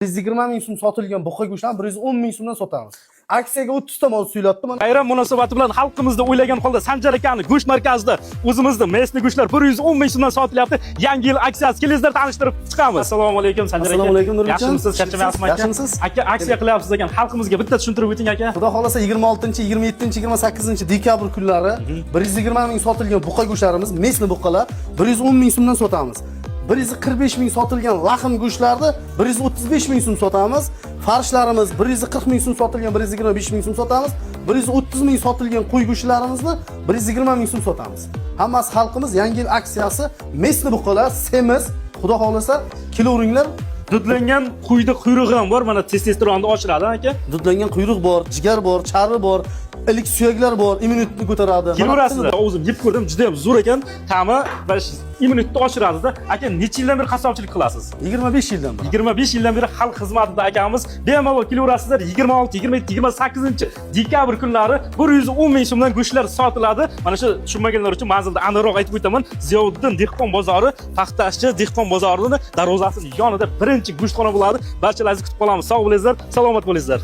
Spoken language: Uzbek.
120 ming so'm sotilgan buqa go'shtini 110 ming so'mdan sotamiz. Aksiyaga 30 ta mol suyulatdi. Bayram munosabati bilan xalqimizni o'ylagan holda Sanjar akani go'sht markazida o'zimizda mesli go'shtlar 110 ming so'mdan sotilyapti. Yangi yil aksiyasi kelingizlar tanishtirib chiqamiz. Assalomu alaykum Sanjar aka. Assalomu alaykum Nurjon. Yaxshimisiz? Charchamayapsizmi aka? Yaxshimisiz? Aka aksiya qilyapsiz ekan. Xalqimizga bitta tushuntirib o'ting aka. Xudo xolasa 26, 27, 28 dekabr kunlari 120 ming sotilgan buqa go'shtlarimiz, mesli buqalar 110 ming so'mdan sotamiz. 145 ming sotilgan laxm go'shtlarni 135 ming so'm sotamiz. Farshlarimiz 140 ming so'm sotilgan 125 ming so'm sotamiz. 130 ming sotilgan qo'y go'shtlarimizni 120 ming so'm sotamiz. Hammasi xalqimiz yangi yil aksiyasi mesli buqalar, semiz, xudo xolasa kelavringlar. Dudlangan quyda quyrug'i ham bor. Mana testosteronni oshiradi aka. Dudlangan quyruq bor, jigar bor, chari bor, ilik suyaklar bor, immunitetni ko'taradi. Kelaverasizlar. O'zim yeb ko'rdim, juda ham zo'r ekan. Ta'mi va immunitetni oshiradi-da. Aka necha yildan beri qassobchilik qilasiz? 25 yildan beri. 25 yildan beri xalq xizmatida akamiz. Bemalol kelaverasizlar. 26, 27, 28-dekabr kunlari 110 ming so'mdan go'shtlar sotiladi. Mana shu tushunmaganlar uchun manzilda aniqroq aytib o'taman. Ziyovuddin dehqon bozori, Paxtachi dehqon bozorini darvozasining yonida birinchi go'shtxona bo'ladi. Barchalaringizni kutib qolamiz. Sog' bo'linglar, salomat bo'linglar.